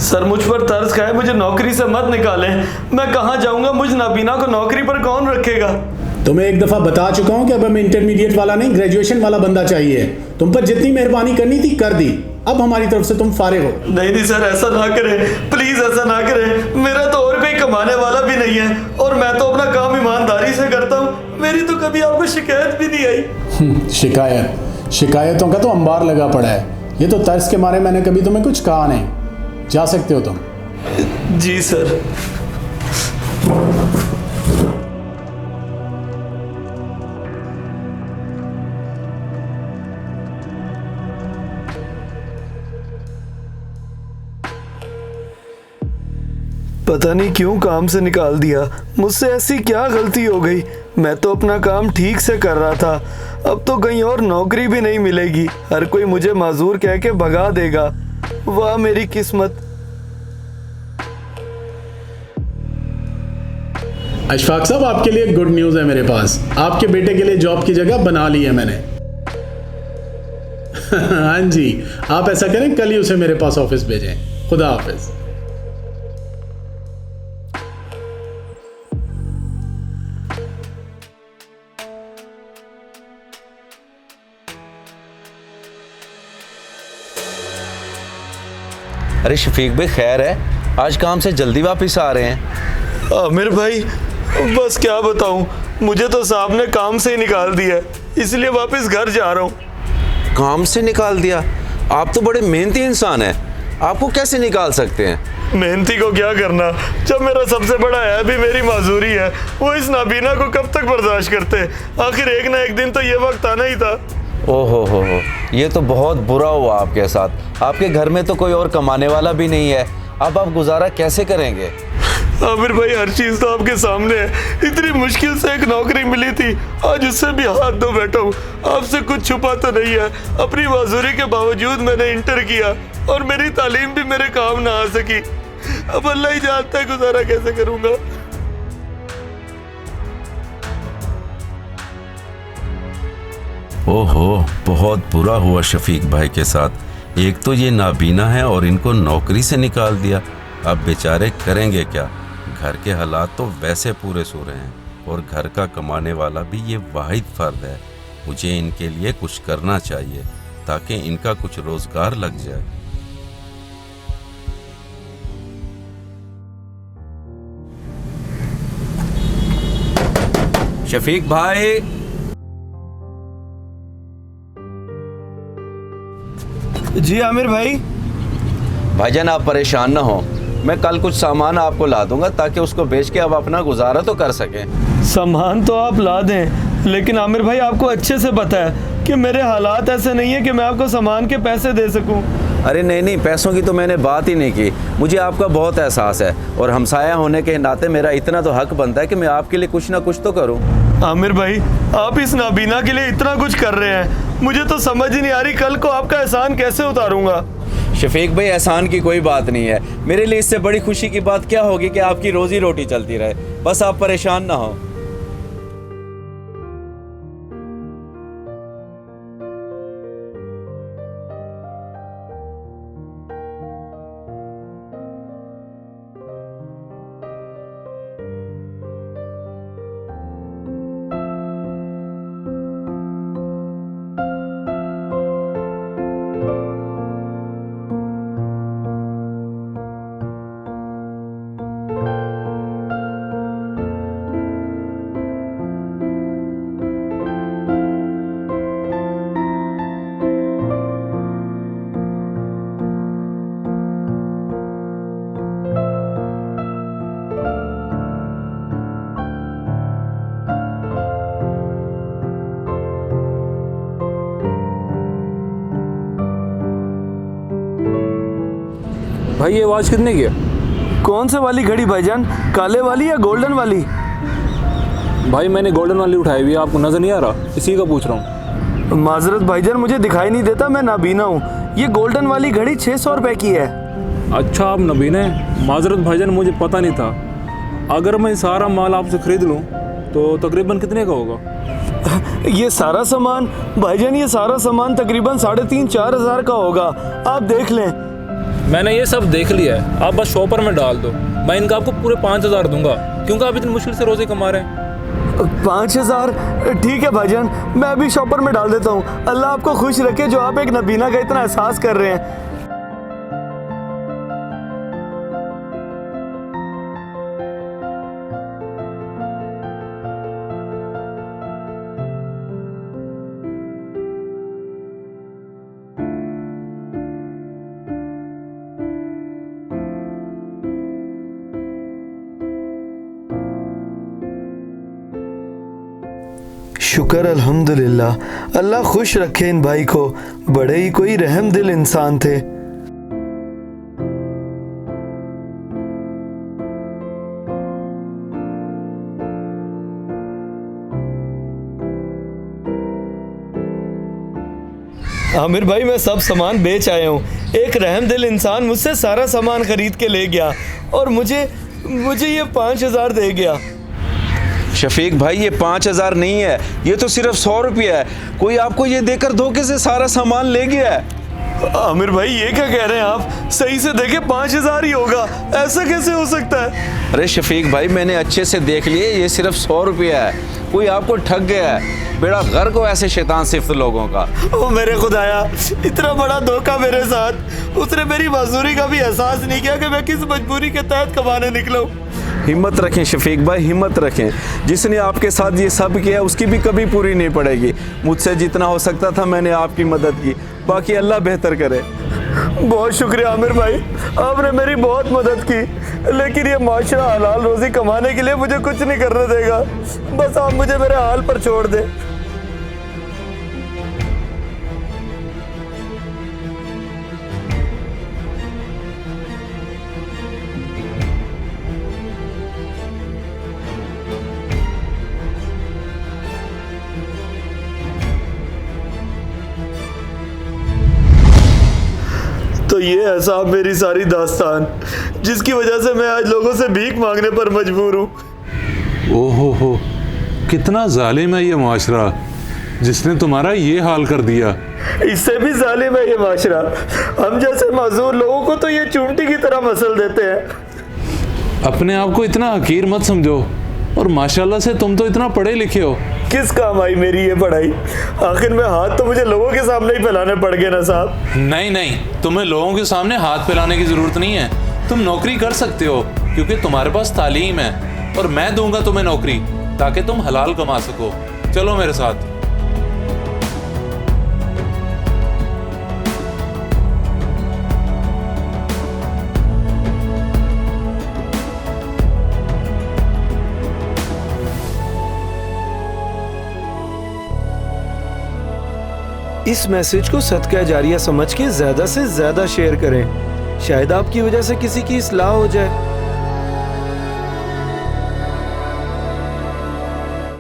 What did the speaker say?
Sir मुझ पर तरस खाए, मुझे नौकरी से मत निकालें। मैं कहाँ जाऊंगा? मुझ नाबीना को नौकरी पर कौन रखेगा? तुम्हें एक दफा बता चुका हूँ कि अब हमें इंटरमीडिएट वाला नहीं, ग्रेजुएशन वाला बंदा चाहिए। तुम पर जितनी मेहरबानी करनी थी कर दी, अब हमारी तरफ से तुम फारिग हो। नहीं सर, ऐसा ना करें प्लीज, ऐसा ना करें। मेरा तो और कोई कमाने वाला भी नहीं है और मैं तो अपना काम ईमानदारी से करता हूँ। मेरी तो कभी आपको शिकायत भी नहीं आई। शिकायतों का तो अंबार लगा पड़ा है। ये तो तर्स के मारे मैंने कभी तुम्हें कुछ कहा नहीं। जा सकते हो तुम। जी सर। पता नहीं क्यों काम से निकाल दिया। मुझसे ऐसी क्या गलती हो गई? मैं तो अपना काम ठीक से कर रहा था। अब तो कहीं और नौकरी भी नहीं मिलेगी। हर कोई मुझे माजूर कह के भगा देगा। वाह मेरी किस्मत। अशफाक साहब, आपके लिए गुड न्यूज़ है मेरे पास। आपके बेटे के लिए जॉब की जगह बना ली है मैंने। हाँ जी, आप ऐसा करें, कल ही उसे मेरे पास ऑफिस भेजें। खुदा हाफिज। अरे शफीक भाई, खैर है? आज काम से जल्दी वापस आ रहे हैं। आमिर भाई, बस क्या बताऊं, मुझे तो साहब ने काम से ही निकाल दिया, इसलिए वापस घर जा रहा हूं। काम से निकाल दिया? आप तो बड़े मेहनती इंसान हैं, आपको कैसे निकाल सकते हैं? मेहनती को क्या करना, जब मेरा सबसे बड़ा है भी मेरी माजूरी है। वो इस नाबीना को कब तक बर्दाश्त करते? आखिर एक ना एक दिन तो ये वक्त आना ही था। ओहो हो, ये तो बहुत बुरा हुआ आपके साथ। आपके घर में तो कोई और कमाने वाला भी नहीं है, अब आप गुजारा कैसे करेंगे? आमिर भाई, हर चीज तो आपके सामने है। इतनी मुश्किल से एक नौकरी मिली थी, आज उससे भी हाथ धो बैठा हूँ। आपसे कुछ छुपा तो नहीं है। अपनी माजूरी के बावजूद मैंने इंटर किया और मेरी तालीम भी मेरे काम ना आ सकी। अब अल्लाह ही जानता है गुजारा कैसे करूंगा। ओहो, बहुत बुरा हुआ शफीक भाई के साथ। एक तो ये नाबीना है और इनको नौकरी से निकाल दिया। अब बेचारे करेंगे क्या? घर के हालात तो वैसे पूरे सूरे हैं और घर का कमाने वाला भी ये वाहिद फर्द है। मुझे इनके लिए कुछ करना चाहिए ताकि इनका कुछ रोजगार लग जाए। शफीक भाई, जी आमिर भाई। भाईजान आप परेशान ना हो, मैं कल कुछ सामान आपको ला दूंगा ताकि उसको बेच के आप अपना गुजारा तो कर सकें। सामान तो आप ला दें, लेकिन आमिर भाई आपको अच्छे से पता है कि मेरे हालात ऐसे नहीं है कि मैं आपको सामान के पैसे दे सकूं। अरे नहीं, पैसों की तो मैंने बात ही नहीं की। मुझे आपका बहुत एहसास है और हमसाया होने के नाते मेरा इतना तो हक बनता है कि मैं आपके लिए कुछ ना कुछ तो करूं। आमिर भाई, आप इस नाबीना के लिए इतना कुछ कर रहे हैं, मुझे तो समझ ही नहीं आ रही कल को आपका एहसान कैसे उतारूंगा। शफीक भाई, एहसान की कोई बात नहीं है। मेरे लिए इससे बड़ी खुशी की बात क्या होगी कि आपकी रोजी रोटी चलती रहे। बस आप परेशान ना हो। भाई ये आवाज़ कितने की है? कौन से वाली घड़ी भाईजान, काले वाली या गोल्डन वाली? भाई मैंने गोल्डन वाली उठाई हुई है, आपको नज़र नहीं आ रहा? इसी का पूछ रहा हूँ। माजरत भाईजान, मुझे दिखाई नहीं देता, मैं नाबीना हूँ। ये गोल्डन वाली घड़ी 600 रुपए की है। अच्छा, आप नबीना हैं? माजरत भाईजान, मुझे पता नहीं था। अगर मैं सारा माल आपसे ख़रीद लूँ तो तकरीबन कितने का होगा? ये सारा सामान भाईजान, ये सारा सामान तकरीबन 3,500-4,000 का होगा। आप देख लें। मैंने ये सब देख लिया है, आप बस शॉपर में डाल दो। मैं इनका आपको पूरे 5,000 दूंगा, क्योंकि आप इतनी मुश्किल से रोज़ी कमा रहे हैं। 5,000? ठीक है भाईजान, मैं अभी शॉपर में डाल देता हूँ। अल्लाह आपको खुश रखे जो आप एक नबीना का इतना एहसास कर रहे हैं। शुक्र अल्हम्दुलिल्लाह, अल्लाह खुश रखे इन भाई को, बड़े ही कोई रहम दिल इंसान थे। आमिर भाई, मैं सब सामान बेच आया हूँ। एक रहम दिल इंसान मुझसे सारा सामान खरीद के ले गया और मुझे ये 5,000 दे गया। शफीक भाई, ये 5,000 नहीं है, ये तो सिर्फ 100 रुपया है। कोई आपको ये देकर धोखे से सारा सामान ले गया है। आमिर भाई, ये क्या कह रहे हैं आप? सही से देखे 5,000 ही होगा, ऐसा कैसे हो सकता है? अरे शफीक भाई, मैंने अच्छे से देख लिए, ये सिर्फ 100 रुपया है। कोई आपको ठग गया है। बेड़ा गर्क हो ऐसे शैतान सिफ्त लोगों का। ओ मेरे खुदाया, इतना बड़ा धोखा मेरे साथ। उसने मेरी मजदूरी का भी एहसास नहीं किया कि मैं किस मजबूरी के तहत कमाने निकला हूँ। हिम्मत रखें शफीक भाई, हिम्मत रखें। जिसने आपके साथ ये सब किया उसकी भी कभी पूरी नहीं पड़ेगी। मुझसे जितना हो सकता था मैंने आपकी मदद की, बाकी अल्लाह बेहतर करे। बहुत शुक्रिया आमिर भाई, आपने मेरी बहुत मदद की, लेकिन ये माशरा हलाल रोजी कमाने के लिए मुझे कुछ नहीं करने देगा। बस आप मुझे मेरे हाल पर छोड़ दें। तो ये है साहब मेरी सारी दास्तान, जिसकी वजह से मैं आज लोगों से भीख मांगने पर मजबूर हूँ। ओहो हो, कितना जालिम है ये माशरा, जिसने तुम्हारा ये हाल कर दिया। इससे भी जालिम है ये माशरा। हम जैसे माजूर लोगों को तो ये चूंटी की तरह मसल देते हैं। अपने आप को इतना हकीर मत समझो, और माशाल्लाह से तुम तो इतना पढ़े लिखे हो। किस काम आई मेरी ये पढ़ाई? आखिर में हाथ तो मुझे लोगों के सामने ही फैलाने पड़ गए ना साहब। नहीं नहीं, तुम्हें लोगों के सामने हाथ फैलाने की जरूरत नहीं है। तुम नौकरी कर सकते हो, क्योंकि तुम्हारे पास तालीम है, और मैं दूंगा तुम्हें नौकरी ताकि तुम हलाल कमा सको। चलो मेरे साथ। इस मैसेज को सदका जारिया समझ के ज्यादा से ज्यादा शेयर करें। शायद आपकी वजह से किसी की इस्लाह हो जाए।